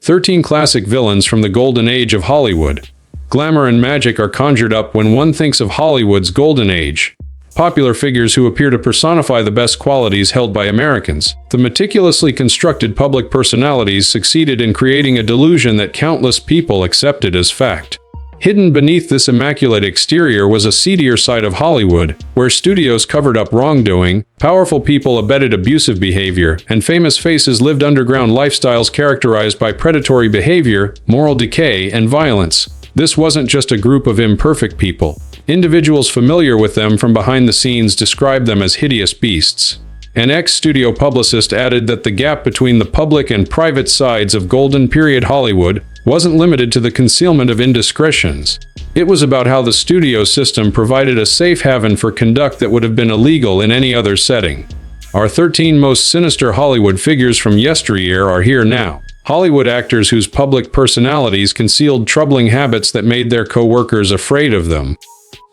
13 classic villains from the golden age of Hollywood. Glamour and magic are conjured up when one thinks of Hollywood's golden age. Popular figures who appear to personify the best qualities held by Americans. The meticulously constructed public personalities succeeded in creating a delusion that countless people accepted as fact. Hidden beneath this immaculate exterior was a seedier side of Hollywood, where studios covered up wrongdoing, powerful people abetted abusive behavior, and famous faces lived underground lifestyles characterized by predatory behavior, moral decay, and violence. This wasn't just a group of imperfect people. Individuals familiar with them from behind the scenes described them as hideous beasts. An ex-studio publicist added that the gap between the public and private sides of golden period Hollywood wasn't limited to the concealment of indiscretions. It was about how the studio system provided a safe haven for conduct that would have been illegal in any other setting. Our 13 most sinister Hollywood figures from yesteryear are here now. Hollywood actors whose public personalities concealed troubling habits that made their co-workers afraid of them.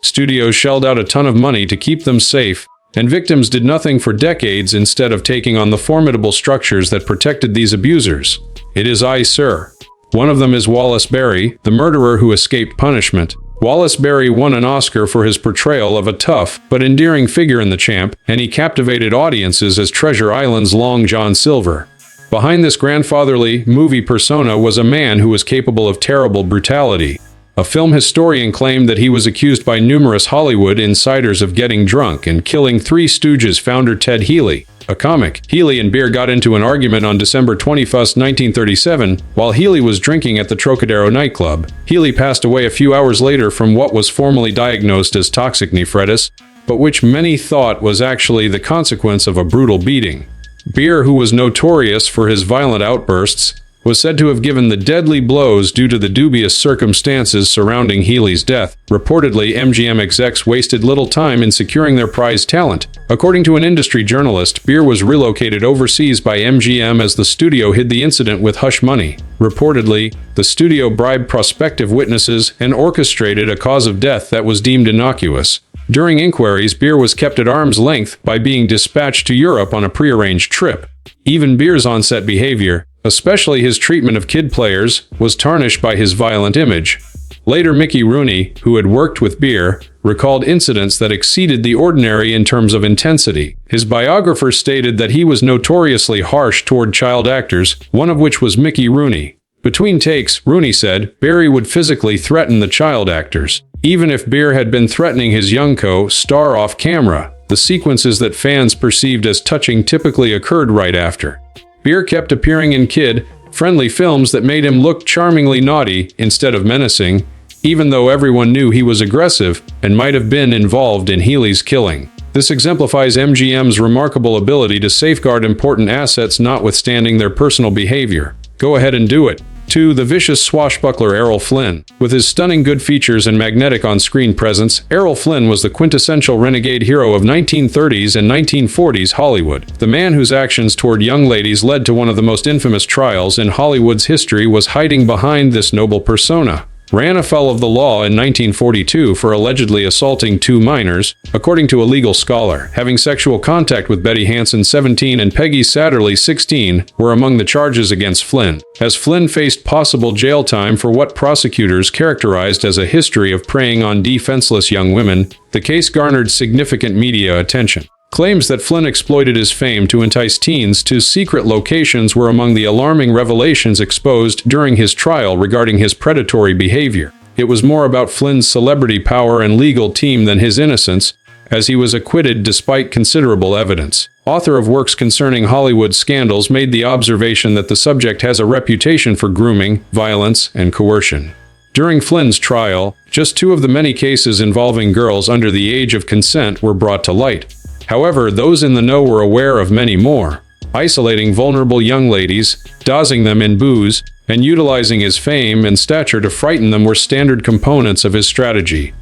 Studios shelled out a ton of money to keep them safe, and victims did nothing for decades instead of taking on the formidable structures that protected these abusers. It is I, sir. One of them is Wallace Beery, the murderer who escaped punishment. Wallace Beery won an Oscar for his portrayal of a tough but endearing figure in The Champ, and he captivated audiences as Treasure Island's Long John Silver. Behind this grandfatherly movie persona was a man who was capable of terrible brutality. A film historian claimed that he was accused by numerous Hollywood insiders of getting drunk and killing Three Stooges founder Ted Healy, a comic. Healy and Beer got into an argument on December 21, 1937, while Healy was drinking at the Trocadero nightclub. Healy passed away a few hours later from what was formally diagnosed as toxic nephritis, but which many thought was actually the consequence of a brutal beating. Beer, who was notorious for his violent outbursts, was said to have given the deadly blows due to the dubious circumstances surrounding Healy's death. Reportedly, MGM execs wasted little time in securing their prized talent. According to an industry journalist, Beer was relocated overseas by MGM as the studio hid the incident with hush money. Reportedly, the studio bribed prospective witnesses and orchestrated a cause of death that was deemed innocuous. During inquiries, Beer was kept at arm's length by being dispatched to Europe on a prearranged trip. Even Beer's on-set behavior, especially his treatment of kid players, was tarnished by his violent image. Later, Mickey Rooney, who had worked with Beer, recalled incidents that exceeded the ordinary in terms of intensity. His biographer stated that he was notoriously harsh toward child actors, one of which was Mickey Rooney. Between takes, Rooney said, Beery would physically threaten the child actors. Even if Beer had been threatening his young co-star off camera, the sequences that fans perceived as touching typically occurred right after. Beer kept appearing in kid-friendly films that made him look charmingly naughty instead of menacing, even though everyone knew he was aggressive and might have been involved in Healy's killing. This exemplifies MGM's remarkable ability to safeguard important assets notwithstanding their personal behavior. Go ahead and do it. 2. The vicious swashbuckler Errol Flynn. With his stunning good features and magnetic on-screen presence, Errol Flynn was the quintessential renegade hero of 1930s and 1940s Hollywood. The man whose actions toward young ladies led to one of the most infamous trials in Hollywood's history was hiding behind this noble persona. Ran afoul of the law in 1942 for allegedly assaulting 2 minors, according to a legal scholar. Having sexual contact with Betty Hansen, 17, and Peggy Satterley, 16, were among the charges against Flynn. As Flynn faced possible jail time for what prosecutors characterized as a history of preying on defenseless young women, the case garnered significant media attention. Claims that Flynn exploited his fame to entice teens to secret locations were among the alarming revelations exposed during his trial regarding his predatory behavior. It was more about Flynn's celebrity power and legal team than his innocence, as he was acquitted despite considerable evidence. Author of works concerning Hollywood scandals made the observation that the subject has a reputation for grooming, violence, and coercion. During Flynn's trial, just 2 of the many cases involving girls under the age of consent were brought to light. However, those in the know were aware of many more. Isolating vulnerable young ladies, dosing them in booze, and utilizing his fame and stature to frighten them were standard components of his strategy.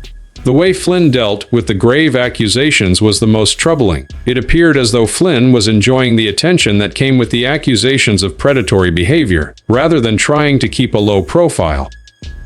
The way Flynn dealt with the grave accusations was the most troubling. It appeared as though Flynn was enjoying the attention that came with the accusations of predatory behavior, rather than trying to keep a low profile.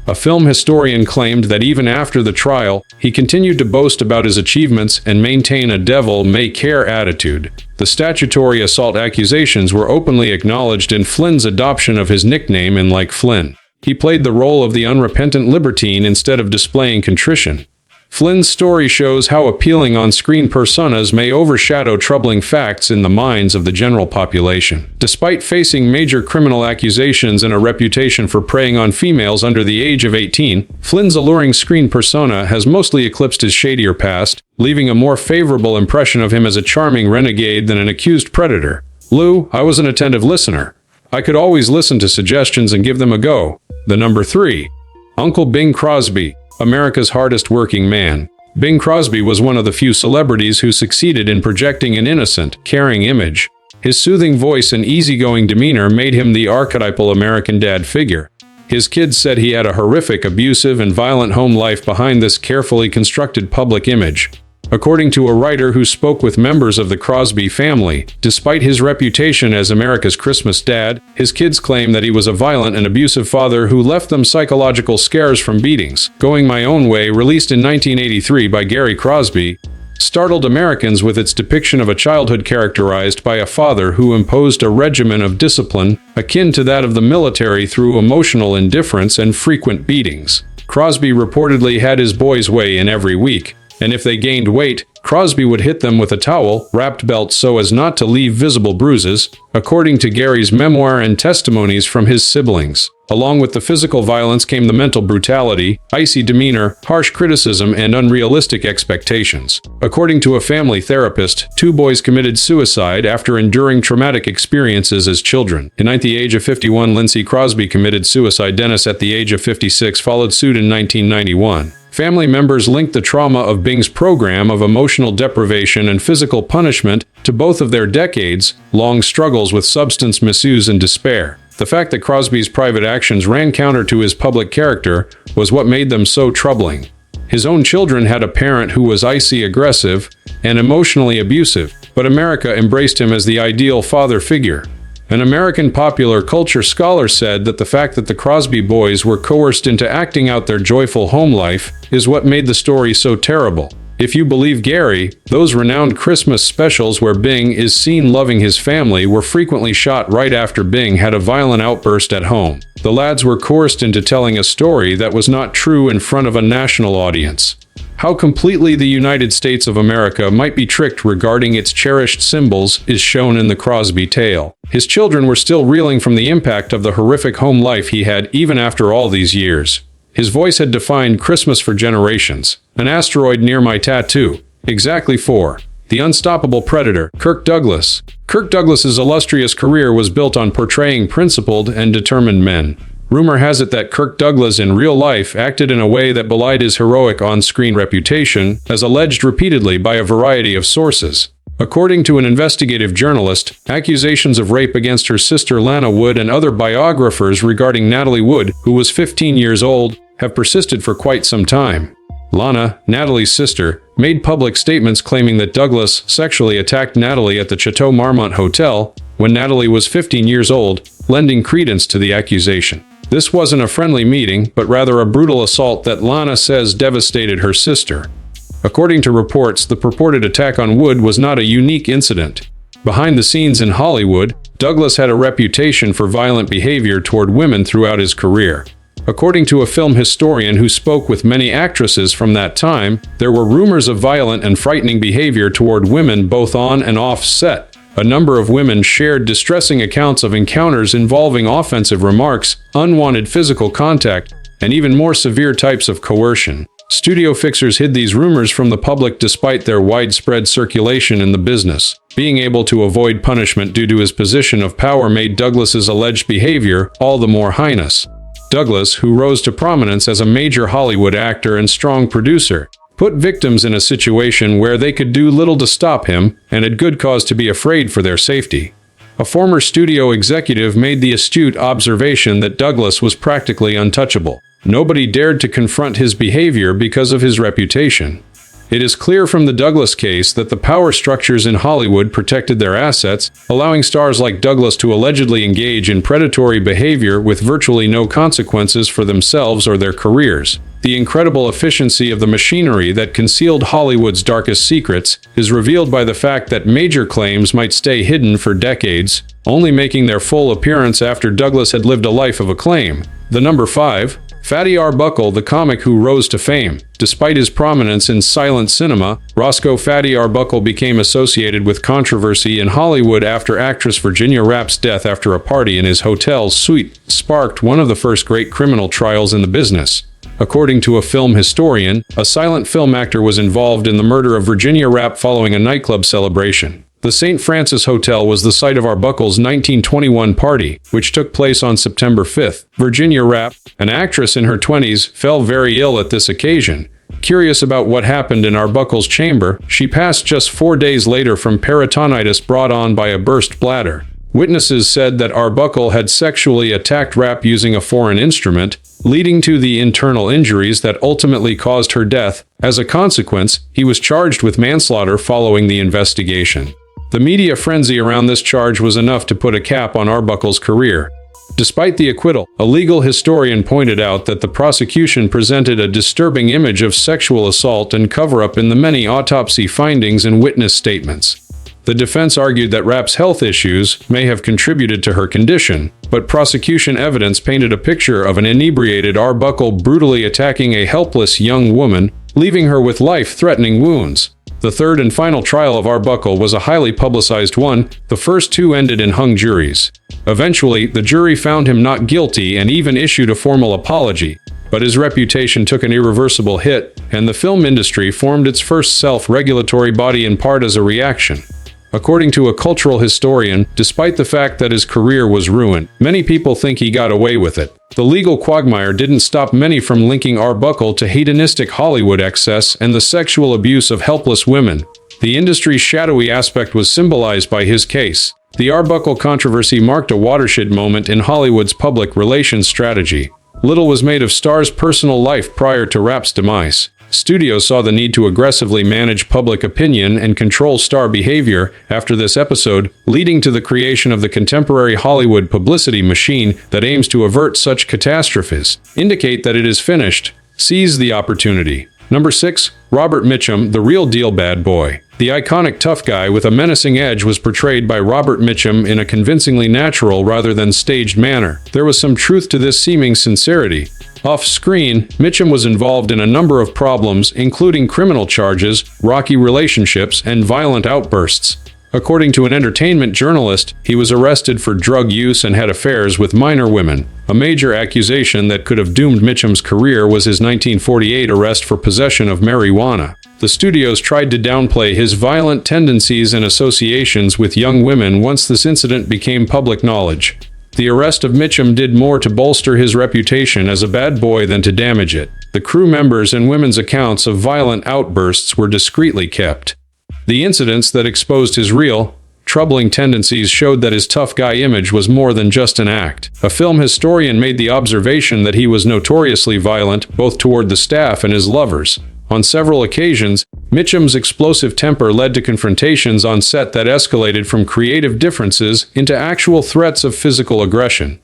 A film historian claimed that even after the trial, he continued to boast about his achievements and maintain a devil-may-care attitude. The statutory assault accusations were openly acknowledged in Flynn's adoption of his nickname in Like Flynn. He played the role of the unrepentant libertine instead of displaying contrition. Flynn's story shows how appealing on-screen personas may overshadow troubling facts in the minds of the general population. Despite facing major criminal accusations and a reputation for preying on females under the age of 18, Flynn's alluring screen persona has mostly eclipsed his shadier past, leaving a more favorable impression of him as a charming renegade than an accused predator. Lou, I was an attentive listener. I could always listen to suggestions and give them a go. The number 3. Uncle Bing Crosby, America's hardest working man. Bing Crosby was one of the few celebrities who succeeded in projecting an innocent, caring image. His soothing voice and easygoing demeanor made him the archetypal American dad figure. His kids said he had a horrific, abusive, and violent home life behind this carefully constructed public image. According to a writer who spoke with members of the Crosby family, despite his reputation as America's Christmas dad, his kids claim that he was a violent and abusive father who left them psychological scars from beatings. Going My Own Way, released in 1983 by Gary Crosby, startled Americans with its depiction of a childhood characterized by a father who imposed a regimen of discipline akin to that of the military through emotional indifference and frequent beatings. Crosby reportedly had his boys weigh in every week, and if they gained weight, Crosby would hit them with a towel-wrapped belt so as not to leave visible bruises, according to Gary's memoir and testimonies from his siblings. Along with the physical violence came the mental brutality, icy demeanor, harsh criticism, and unrealistic expectations. According to a family therapist, 2 boys committed suicide after enduring traumatic experiences as children. At the age of 51, Lindsey Crosby committed suicide. Dennis, at the age of 56, followed suit in 1991. Family members linked the trauma of Bing's program of emotional deprivation and physical punishment to both of their decades-long struggles with substance misuse and despair. The fact that Crosby's private actions ran counter to his public character was what made them so troubling. His own children had a parent who was icy aggressive and emotionally abusive, but America embraced him as the ideal father figure. An American popular culture scholar said that the fact that the Crosby boys were coerced into acting out their joyful home life is what made the story so terrible. If you believe Gary, those renowned Christmas specials where Bing is seen loving his family were frequently shot right after Bing had a violent outburst at home. The lads were coerced into telling a story that was not true in front of a national audience. How completely the United States of America might be tricked regarding its cherished symbols is shown in the Crosby tale. His children were still reeling from the impact of the horrific home life he had even after all these years. His voice had defined Christmas for generations. An asteroid near my tattoo. Exactly 4. The unstoppable predator, Kirk Douglas. Kirk Douglas's illustrious career was built on portraying principled and determined men. Rumor has it that Kirk Douglas in real life acted in a way that belied his heroic on-screen reputation, as alleged repeatedly by a variety of sources. According to an investigative journalist, accusations of rape against her sister Lana Wood and other biographers regarding Natalie Wood, who was 15 years old, have persisted for quite some time. Lana, Natalie's sister, made public statements claiming that Douglas sexually attacked Natalie at the Chateau Marmont Hotel when Natalie was 15 years old, lending credence to the accusation. This wasn't a friendly meeting, but rather a brutal assault that Lana says devastated her sister. According to reports, the purported attack on Wood was not a unique incident. Behind the scenes in Hollywood, Douglas had a reputation for violent behavior toward women throughout his career. According to a film historian who spoke with many actresses from that time, there were rumors of violent and frightening behavior toward women both on and off set. A number of women shared distressing accounts of encounters involving offensive remarks, unwanted physical contact, and even more severe types of coercion. Studio fixers hid these rumors from the public despite their widespread circulation in the business. Being able to avoid punishment due to his position of power made Douglas's alleged behavior all the more heinous. Douglas, who rose to prominence as a major Hollywood actor and strong producer, put victims in a situation where they could do little to stop him and had good cause to be afraid for their safety. A former studio executive made the astute observation that Douglas was practically untouchable. Nobody dared to confront his behavior because of his reputation. It is clear from the Douglas case that the power structures in Hollywood protected their assets, allowing stars like Douglas to allegedly engage in predatory behavior with virtually no consequences for themselves or their careers. The incredible efficiency of the machinery that concealed Hollywood's darkest secrets is revealed by the fact that major claims might stay hidden for decades, only making their full appearance after Douglas had lived a life of acclaim. The number 5. Fatty Arbuckle, the comic who rose to fame. Despite his prominence in silent cinema, Roscoe Fatty Arbuckle became associated with controversy in Hollywood after actress Virginia Rapp's death after a party in his hotel's suite sparked one of the first great criminal trials in the business. According to a film historian, a silent film actor was involved in the murder of Virginia Rapp following a nightclub celebration. The St. Francis Hotel was the site of Arbuckle's 1921 party, which took place on September 5th. Virginia Rapp, an actress in her 20s, fell very ill at this occasion. Curious about what happened in Arbuckle's chamber, she passed just 4 days later from peritonitis brought on by a burst bladder. Witnesses said that Arbuckle had sexually attacked Rapp using a foreign instrument, leading to the internal injuries that ultimately caused her death. As a consequence, he was charged with manslaughter following the investigation. The media frenzy around this charge was enough to put a cap on Arbuckle's career. Despite the acquittal, a legal historian pointed out that the prosecution presented a disturbing image of sexual assault and cover-up in the many autopsy findings and witness statements. The defense argued that Rapp's health issues may have contributed to her condition, but prosecution evidence painted a picture of an inebriated Arbuckle brutally attacking a helpless young woman, leaving her with life-threatening wounds. The third and final trial of Arbuckle was a highly publicized one. The first two ended in hung juries. Eventually, the jury found him not guilty and even issued a formal apology, but his reputation took an irreversible hit, and the film industry formed its first self-regulatory body in part as a reaction. According to a cultural historian, despite the fact that his career was ruined, many people think he got away with it. The legal quagmire didn't stop many from linking Arbuckle to hedonistic Hollywood excess and the sexual abuse of helpless women. The industry's shadowy aspect was symbolized by his case. The Arbuckle controversy marked a watershed moment in Hollywood's public relations strategy. Little was made of stars' personal life prior to Rapp's demise. Studios saw the need to aggressively manage public opinion and control star behavior after this episode, leading to the creation of the contemporary Hollywood publicity machine that aims to avert such catastrophes. Indicate that it is finished. Seize the opportunity. Number 6. Robert Mitchum, the real deal bad boy. The iconic tough guy with a menacing edge was portrayed by Robert Mitchum in a convincingly natural rather than staged manner. There was some truth to this seeming sincerity. Off-screen, Mitchum was involved in a number of problems, including criminal charges, rocky relationships, and violent outbursts. According to an entertainment journalist, he was arrested for drug use and had affairs with minor women. A major accusation that could have doomed Mitchum's career was his 1948 arrest for possession of marijuana. The studios tried to downplay his violent tendencies and associations with young women once this incident became public knowledge. The arrest of Mitchum did more to bolster his reputation as a bad boy than to damage it. The crew members and women's accounts of violent outbursts were discreetly kept. The incidents that exposed his real, troubling tendencies showed that his tough guy image was more than just an act. A film historian made the observation that he was notoriously violent, both toward the staff and his lovers. On several occasions, Mitchum's explosive temper led to confrontations on set that escalated from creative differences into actual threats of physical aggression.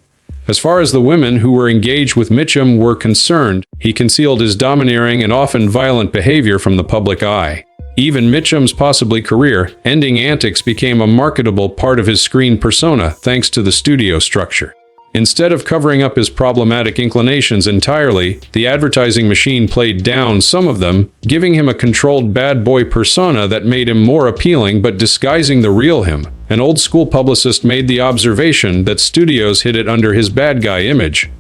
As far as the women who were engaged with Mitchum were concerned, he concealed his domineering and often violent behavior from the public eye. Even Mitchum's possibly career-ending antics became a marketable part of his screen persona thanks to the studio structure. Instead of covering up his problematic inclinations entirely, the advertising machine played down some of them, giving him a controlled bad boy persona that made him more appealing but disguising the real him. An old-school publicist made the observation that studios hid it under his bad guy image.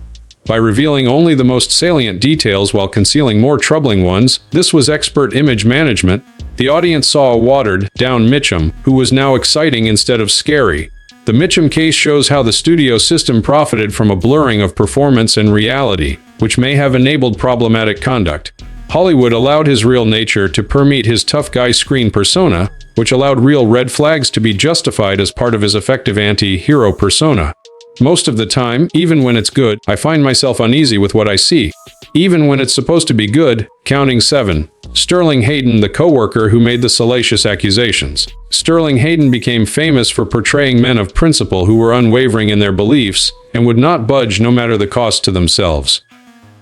By revealing only the most salient details while concealing more troubling ones, this was expert image management. The audience saw a watered-down Mitchum, who was now exciting instead of scary. The Mitchum case shows how the studio system profited from a blurring of performance and reality, which may have enabled problematic conduct. Hollywood allowed his real nature to permeate his tough guy screen persona, which allowed real red flags to be justified as part of his effective anti-hero persona. Most of the time, even when it's good, I find myself uneasy with what I see. even when it's supposed to be good. Counting 7. Sterling Hayden, the co-worker who made the salacious accusations. Sterling Hayden became famous for portraying men of principle who were unwavering in their beliefs and would not budge no matter the cost to themselves.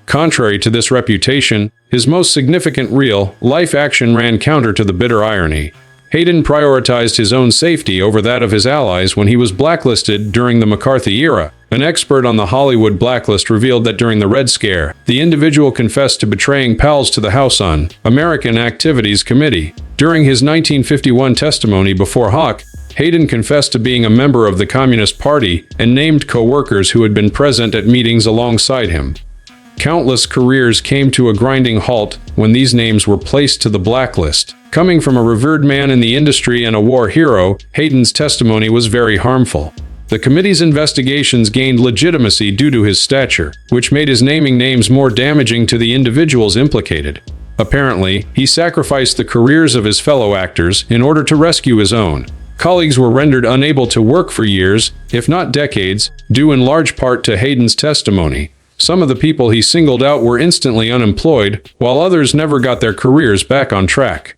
Contrary to this reputation, his most significant real-life action ran counter to the bitter irony. Hayden prioritized his own safety over that of his allies when he was blacklisted during the McCarthy era. An expert on the Hollywood blacklist revealed that during the Red Scare, the individual confessed to betraying pals to the House Un-American Activities Committee. During his 1951 testimony before Hawk, Hayden confessed to being a member of the Communist Party and named co-workers who had been present at meetings alongside him. Countless careers came to a grinding halt when these names were placed to the blacklist. Coming from a revered man in the industry and a war hero, Hayden's testimony was very harmful. The committee's investigations gained legitimacy due to his stature, which made his naming names more damaging to the individuals implicated. Apparently, he sacrificed the careers of his fellow actors in order to rescue his own. Colleagues were rendered unable to work for years, if not decades, due in large part to Hayden's testimony. Some of the people he singled out were instantly unemployed, while others never got their careers back on track.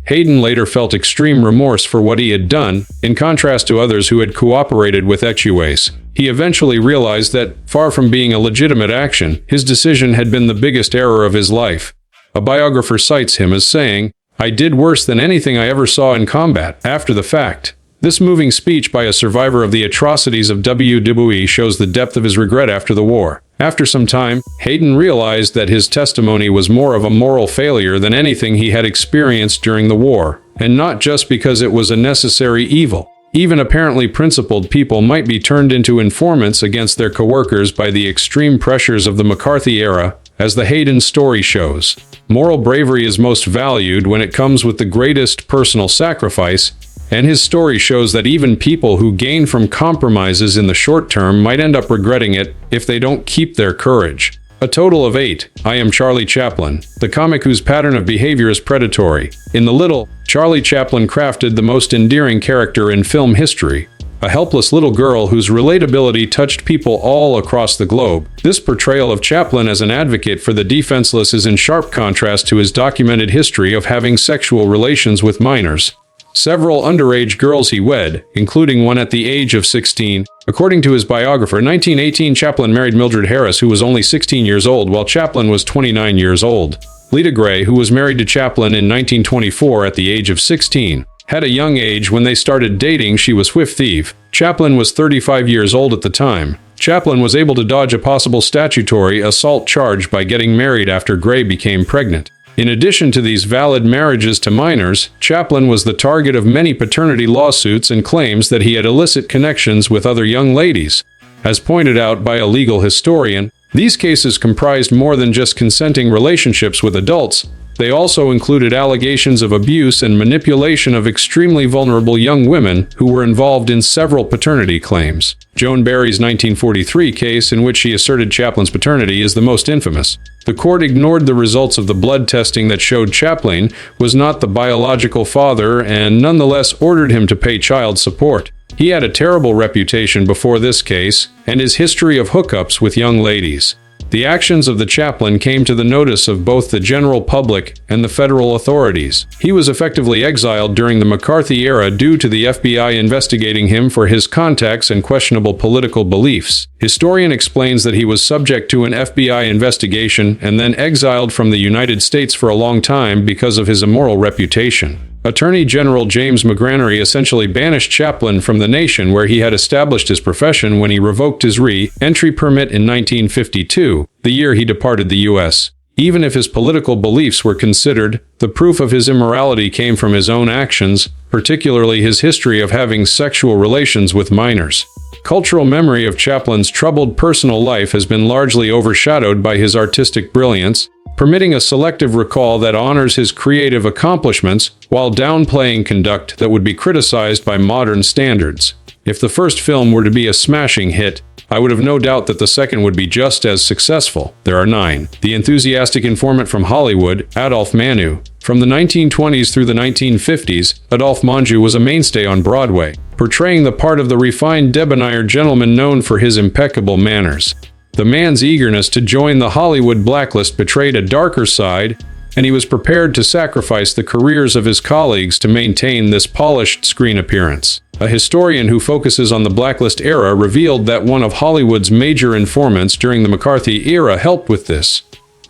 Hayden later felt extreme remorse for what he had done, in contrast to others who had cooperated with Echuase. He eventually realized that, far from being a legitimate action, his decision had been the biggest error of his life. A biographer cites him as saying, "I did worse than anything I ever saw in combat." After the fact, this moving speech by a survivor of the atrocities of WWE shows the depth of his regret after the war. After some time, Hayden realized that his testimony was more of a moral failure than anything he had experienced during the war, and not just because it was a necessary evil. Even apparently principled people might be turned into informants against their coworkers by the extreme pressures of the McCarthy era, as the Hayden story shows. Moral bravery is most valued when it comes with the greatest personal sacrifice, and his story shows that even people who gain from compromises in the short term might end up regretting it if they don't keep their courage. A total of 8. I Am Charlie Chaplin, the comic whose pattern of behavior is predatory. In The Little, Charlie Chaplin crafted the most endearing character in film history, a helpless little girl whose relatability touched people all across the globe. This portrayal of Chaplin as an advocate for the defenseless is in sharp contrast to his documented history of having sexual relations with minors. Several underage girls he wed, including one at the age of 16. According to his biographer, in 1918 Chaplin married Mildred Harris, who was only 16 years old, while Chaplin was 29 years old. Lita Gray, who was married to Chaplin in 1924 at the age of 16, had a young age when they started dating. She was 50. Chaplin was 35 years old at the time. Chaplin was able to dodge a possible statutory assault charge by getting married after Gray became pregnant. In addition to these valid marriages to minors, Chaplin was the target of many paternity lawsuits and claims that he had illicit connections with other young ladies. As pointed out by a legal historian, these cases comprised more than just consenting relationships with adults. They also included allegations of abuse and manipulation of extremely vulnerable young women who were involved in several paternity claims. Joan Barry's 1943 case, in which she asserted Chaplin's paternity, is the most infamous. The court ignored the results of the blood testing that showed Chaplin was not the biological father and nonetheless ordered him to pay child support. He had a terrible reputation before this case, and his history of hookups with young ladies. The actions of the Chaplin came to the notice of both the general public and the federal authorities. He was effectively exiled during the McCarthy era due to the FBI investigating him for his contacts and questionable political beliefs. Historian explains that he was subject to an FBI investigation and then exiled from the United States for a long time because of his immoral reputation. Attorney General James McGranary essentially banished Chaplin from the nation where he had established his profession when he revoked his re-entry permit in 1952, the year he departed the U.S. Even if his political beliefs were considered, the proof of his immorality came from his own actions, particularly his history of having sexual relations with minors. Cultural memory of Chaplin's troubled personal life has been largely overshadowed by his artistic brilliance, permitting a selective recall that honors his creative accomplishments while downplaying conduct that would be criticized by modern standards. If the first film were to be a smashing hit, I would have no doubt that the second would be just as successful. There are 9. The enthusiastic informant from Hollywood, Adolphe Menjou. From the 1920s through the 1950s, Adolphe Menjou was a mainstay on Broadway, portraying the part of the refined debonair gentleman known for his impeccable manners. The man's eagerness to join the Hollywood blacklist betrayed a darker side, and he was prepared to sacrifice the careers of his colleagues to maintain this polished screen appearance. A historian who focuses on the blacklist era revealed that one of Hollywood's major informants during the McCarthy era helped with this.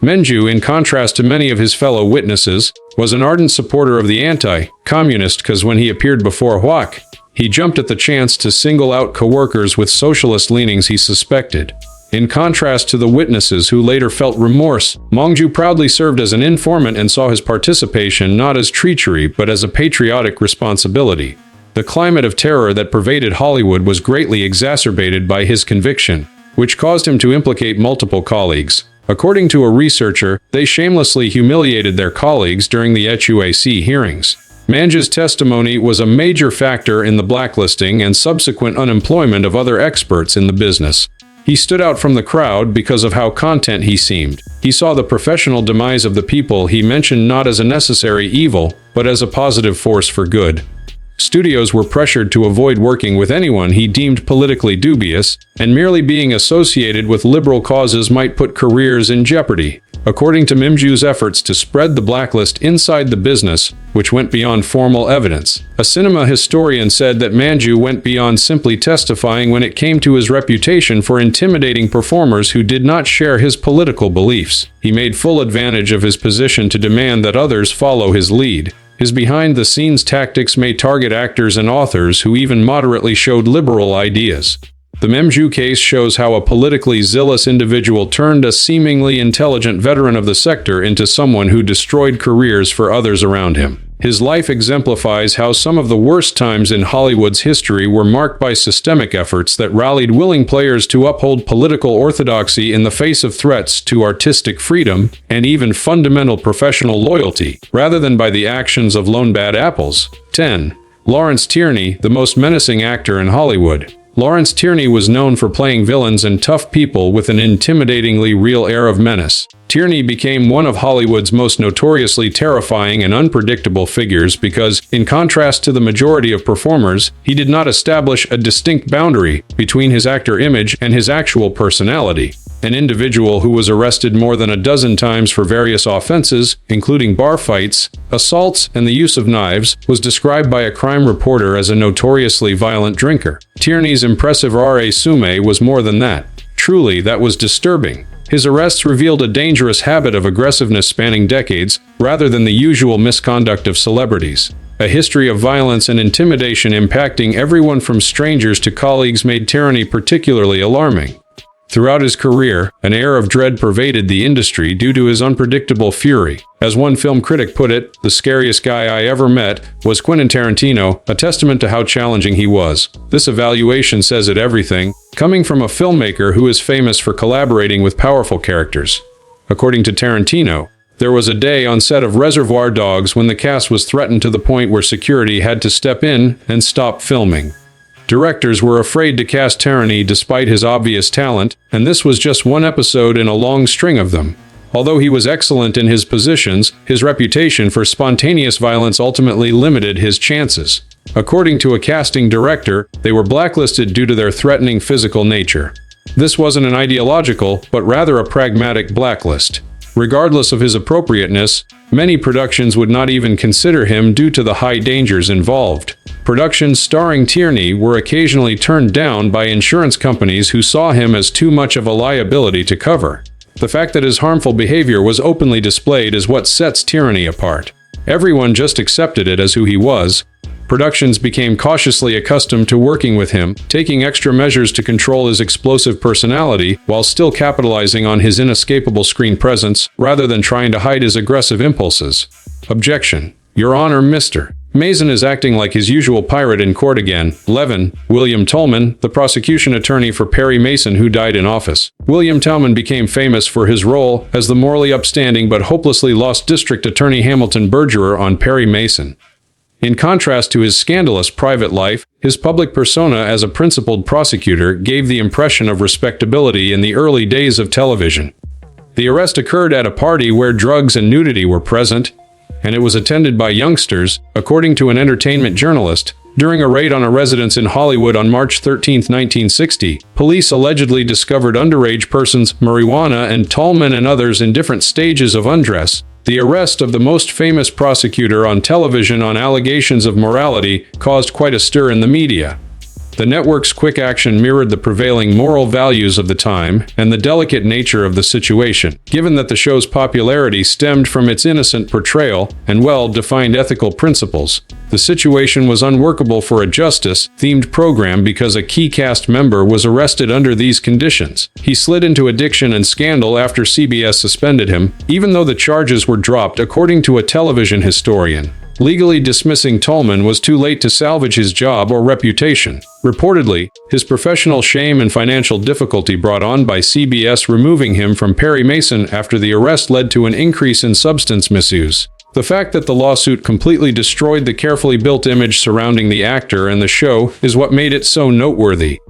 Menju, in contrast to many of his fellow witnesses, was an ardent supporter of the anti-communist cause. When he appeared before Huac, he jumped at the chance to single out co-workers with socialist leanings he suspected. In contrast to the witnesses who later felt remorse, Mongju proudly served as an informant and saw his participation not as treachery but as a patriotic responsibility. The climate of terror that pervaded Hollywood was greatly exacerbated by his conviction, which caused him to implicate multiple colleagues. According to a researcher, they shamelessly humiliated their colleagues during the HUAC hearings. Manju's testimony was a major factor in the blacklisting and subsequent unemployment of other experts in the business. He stood out from the crowd because of how content he seemed. He saw the professional demise of the people he mentioned not as a necessary evil, but as a positive force for good. Studios were pressured to avoid working with anyone he deemed politically dubious, and merely being associated with liberal causes might put careers in jeopardy. According to Mimju's efforts to spread the blacklist inside the business, which went beyond formal evidence, a cinema historian said that Manju went beyond simply testifying when it came to his reputation for intimidating performers who did not share his political beliefs. He made full advantage of his position to demand that others follow his lead. His behind-the-scenes tactics may target actors and authors who even moderately showed liberal ideas. The Memju case shows how a politically zealous individual turned a seemingly intelligent veteran of the sector into someone who destroyed careers for others around him. His life exemplifies how some of the worst times in Hollywood's history were marked by systemic efforts that rallied willing players to uphold political orthodoxy in the face of threats to artistic freedom and even fundamental professional loyalty, rather than by the actions of lone bad apples. 10. Lawrence Tierney, the most menacing actor in Hollywood. Lawrence Tierney was known for playing villains and tough people with an intimidatingly real air of menace. Tierney became one of Hollywood's most notoriously terrifying and unpredictable figures because, in contrast to the majority of performers, he did not establish a distinct boundary between his actor image and his actual personality. An individual who was arrested more than a dozen times for various offenses, including bar fights, assaults, and the use of knives, was described by a crime reporter as a notoriously violent drinker. Tierney's impressive resume was more than that. Truly, that was disturbing. His arrests revealed a dangerous habit of aggressiveness spanning decades, rather than the usual misconduct of celebrities. A history of violence and intimidation impacting everyone from strangers to colleagues made Tierney particularly alarming. Throughout his career, an air of dread pervaded the industry due to his unpredictable fury. As one film critic put it, "The scariest guy I ever met was Quentin Tarantino," a testament to how challenging he was. This evaluation says it everything, coming from a filmmaker who is famous for collaborating with powerful characters. According to Tarantino, there was a day on set of Reservoir Dogs when the cast was threatened to the point where security had to step in and stop filming. Directors were afraid to cast Tierney despite his obvious talent, and this was just one episode in a long string of them. Although he was excellent in his positions, his reputation for spontaneous violence ultimately limited his chances. According to a casting director, they were blacklisted due to their threatening physical nature. This wasn't an ideological, but rather a pragmatic blacklist. Regardless of his appropriateness, many productions would not even consider him due to the high dangers involved. Productions starring Tierney were occasionally turned down by insurance companies who saw him as too much of a liability to cover. The fact that his harmful behavior was openly displayed is what sets Tierney apart. Everyone just accepted it as who he was. Productions became cautiously accustomed to working with him, taking extra measures to control his explosive personality while still capitalizing on his inescapable screen presence, rather than trying to hide his aggressive impulses. Objection. Your Honor, Mr. Mason is acting like his usual pirate in court again. 11. William Tolman, the prosecution attorney for Perry Mason who died in office. William Tolman became famous for his role as the morally upstanding but hopelessly lost district attorney Hamilton Bergerer on Perry Mason. In contrast to his scandalous private life, his public persona as a principled prosecutor gave the impression of respectability in the early days of television. The arrest occurred at a party where drugs and nudity were present, and it was attended by youngsters. According to an entertainment journalist, During a raid on a residence in Hollywood on March 13, 1960, police allegedly discovered underage persons, marijuana, and Tallman and others in different stages of undress. The arrest of the most famous prosecutor on television on allegations of morality caused quite a stir in the media. The network's quick action mirrored the prevailing moral values of the time and the delicate nature of the situation, given that the show's popularity stemmed from its innocent portrayal and well-defined ethical principles. The situation was unworkable for a justice-themed program because a key cast member was arrested under these conditions. He slid into addiction and scandal after CBS suspended him, even though the charges were dropped, according to a television historian. Legally dismissing Tallman was too late to salvage his job or reputation. Reportedly, his professional shame and financial difficulty brought on by CBS removing him from Perry Mason after the arrest led to an increase in substance misuse. The fact that the lawsuit completely destroyed the carefully built image surrounding the actor and the show is what made it so noteworthy.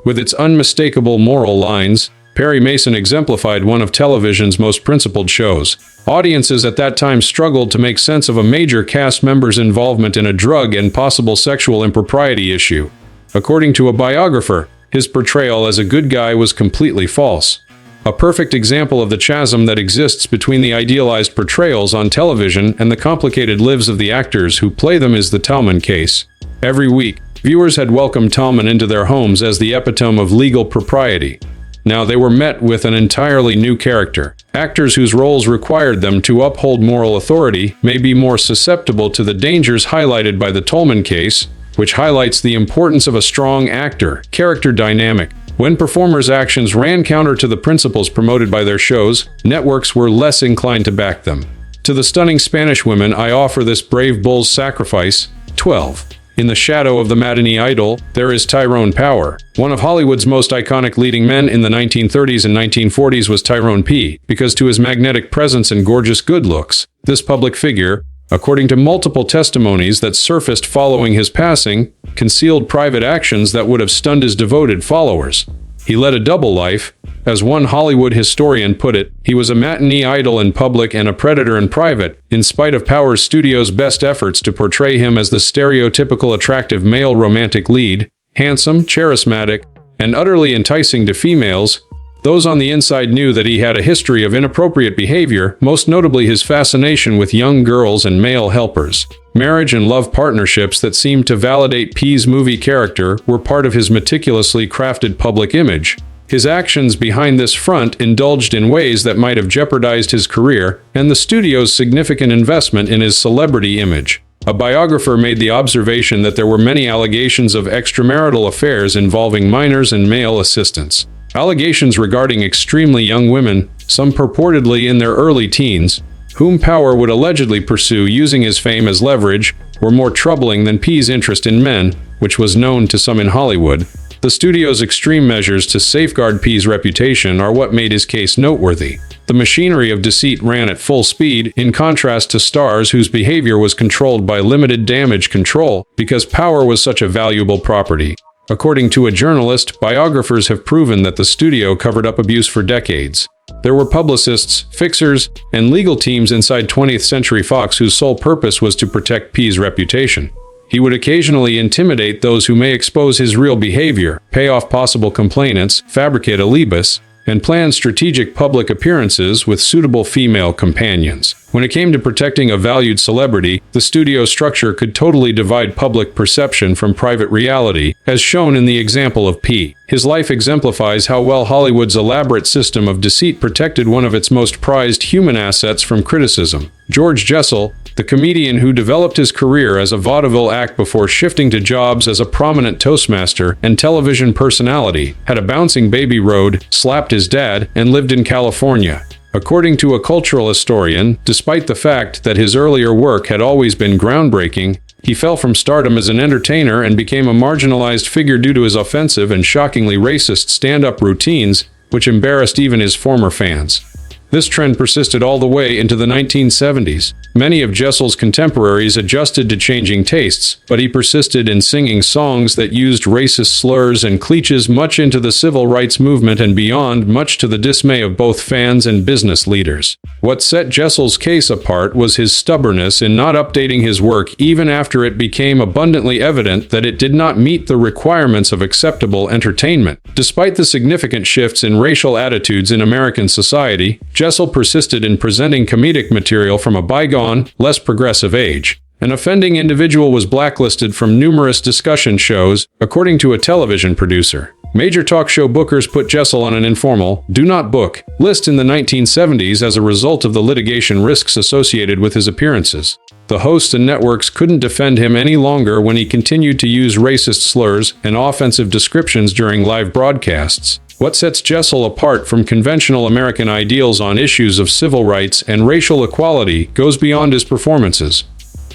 With its unmistakable moral lines, Perry Mason exemplified one of television's most principled shows. Audiences at that time struggled to make sense of a major cast member's involvement in a drug and possible sexual impropriety issue. According to a biographer, his portrayal as a good guy was completely false. A perfect example of the chasm that exists between the idealized portrayals on television and the complicated lives of the actors who play them is the Tallman case. Every week, viewers had welcomed Tallman into their homes as the epitome of legal propriety. Now they were met with an entirely new character. Actors whose roles required them to uphold moral authority may be more susceptible to the dangers highlighted by the Tallman case, which highlights the importance of a strong actor-character dynamic. When performers' actions ran counter to the principles promoted by their shows, networks were less inclined to back them. To the stunning Spanish women I offer this brave bull's sacrifice. 12. In the shadow of the matinee idol, there is Tyrone Power. One of Hollywood's most iconic leading men in the 1930s and 1940s was Tyrone P. Because to his magnetic presence and gorgeous good looks, this public figure, according to multiple testimonies that surfaced following his passing, concealed private actions that would have stunned his devoted followers. He led a double life. As one Hollywood historian put it, he was a matinee idol in public and a predator in private, in spite of Power's studio's best efforts to portray him as the stereotypical attractive male romantic lead, handsome, charismatic, and utterly enticing to females. Those on the inside knew that he had a history of inappropriate behavior, most notably his fascination with young girls and male helpers. Marriage and love partnerships that seemed to validate P's movie character were part of his meticulously crafted public image. His actions behind this front indulged in ways that might have jeopardized his career and the studio's significant investment in his celebrity image. A biographer made the observation that there were many allegations of extramarital affairs involving minors and male assistants. Allegations regarding extremely young women, some purportedly in their early teens, whom Power would allegedly pursue using his fame as leverage, were more troubling than P's interest in men, which was known to some in Hollywood. The studio's extreme measures to safeguard P's reputation are what made his case noteworthy. The machinery of deceit ran at full speed, in contrast to stars whose behavior was controlled by limited damage control, because Power was such a valuable property. According to a journalist, biographers have proven that the studio covered up abuse for decades. There were publicists, fixers, and legal teams inside 20th Century Fox whose sole purpose was to protect P's reputation. He would occasionally intimidate those who may expose his real behavior, pay off possible complainants, fabricate alibis, and plan strategic public appearances with suitable female companions. When it came to protecting a valued celebrity, the studio structure could totally divide public perception from private reality, as shown in the example of P. His life exemplifies how well Hollywood's elaborate system of deceit protected one of its most prized human assets from criticism. George Jessel, the comedian who developed his career as a vaudeville act before shifting to jobs as a prominent Toastmaster and television personality, had a bouncing baby road, slapped his dad, and lived in California. According to a cultural historian, despite the fact that his earlier work had always been groundbreaking, he fell from stardom as an entertainer and became a marginalized figure due to his offensive and shockingly racist stand-up routines, which embarrassed even his former fans. This trend persisted all the way into the 1970s. Many of Jessel's contemporaries adjusted to changing tastes, but he persisted in singing songs that used racist slurs and cliches much into the civil rights movement and beyond, much to the dismay of both fans and business leaders. What set Jessel's case apart was his stubbornness in not updating his work even after it became abundantly evident that it did not meet the requirements of acceptable entertainment. Despite the significant shifts in racial attitudes in American society, Jessel persisted in presenting comedic material from a bygone, less progressive age. An offending individual was blacklisted from numerous discussion shows, according to a television producer. Major talk show bookers put Jessel on an informal, do not book, list in the 1970s as a result of the litigation risks associated with his appearances. The hosts and networks couldn't defend him any longer when he continued to use racist slurs and offensive descriptions during live broadcasts. What sets Jessel apart from conventional American ideals on issues of civil rights and racial equality goes beyond his performances.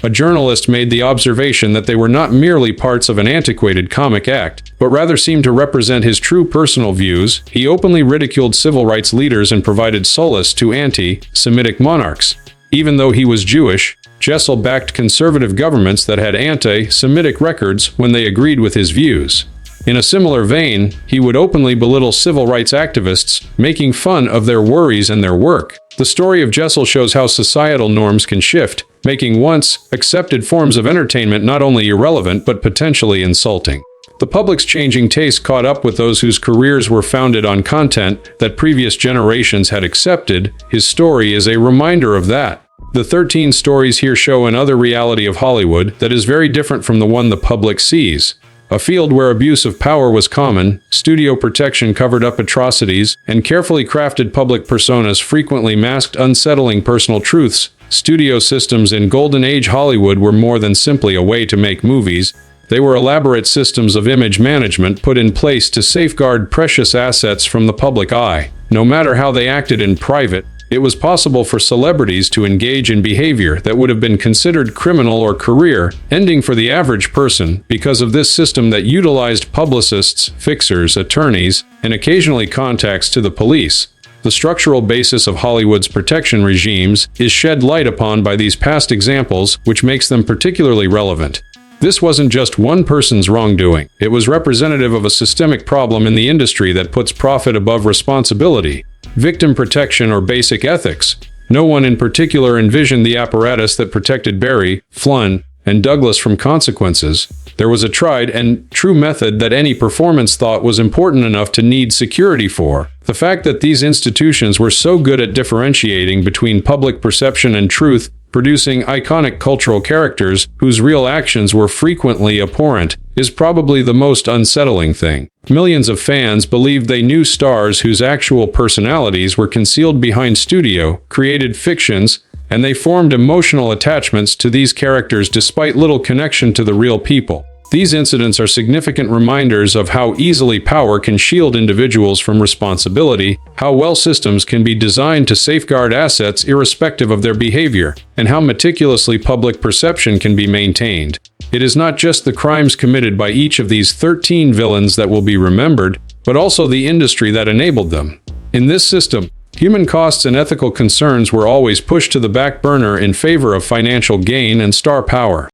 A journalist made the observation that they were not merely parts of an antiquated comic act, but rather seemed to represent his true personal views. He openly ridiculed civil rights leaders and provided solace to anti-Semitic monarchs. Even though he was Jewish, Jessel backed conservative governments that had anti-Semitic records when they agreed with his views. In a similar vein, he would openly belittle civil rights activists, making fun of their worries and their work. The story of Jessel shows how societal norms can shift, making once accepted forms of entertainment not only irrelevant but potentially insulting. The public's changing taste caught up with those whose careers were founded on content that previous generations had accepted. His story is a reminder of that. The 13 stories here show another reality of Hollywood that is very different from the one the public sees. A field where abuse of power was common, studio protection covered up atrocities, and carefully crafted public personas frequently masked unsettling personal truths. Studio systems in Golden Age Hollywood were more than simply a way to make movies. They were elaborate systems of image management put in place to safeguard precious assets from the public eye. No matter how they acted in private, it was possible for celebrities to engage in behavior that would have been considered criminal or career-ending for the average person because of this system that utilized publicists, fixers, attorneys, and occasionally contacts to the police. The structural basis of Hollywood's protection regimes is shed light upon by these past examples, which makes them particularly relevant. This wasn't just one person's wrongdoing. It was representative of a systemic problem in the industry that puts profit above responsibility, victim protection, or basic ethics. No one in particular envisioned the apparatus that protected Barry, Flunn, and Douglas from consequences. There was a tried and true method that any performance thought was important enough to need security for. The fact that these institutions were so good at differentiating between public perception and truth, producing iconic cultural characters whose real actions were frequently abhorrent, is probably the most unsettling thing. Millions of fans believed they knew stars whose actual personalities were concealed behind studio-created fictions, and they formed emotional attachments to these characters despite little connection to the real people. These incidents are significant reminders of how easily power can shield individuals from responsibility, how well systems can be designed to safeguard assets irrespective of their behavior, and how meticulously public perception can be maintained. It is not just the crimes committed by each of these 13 villains that will be remembered, but also the industry that enabled them. In this system, human costs and ethical concerns were always pushed to the back burner in favor of financial gain and star power.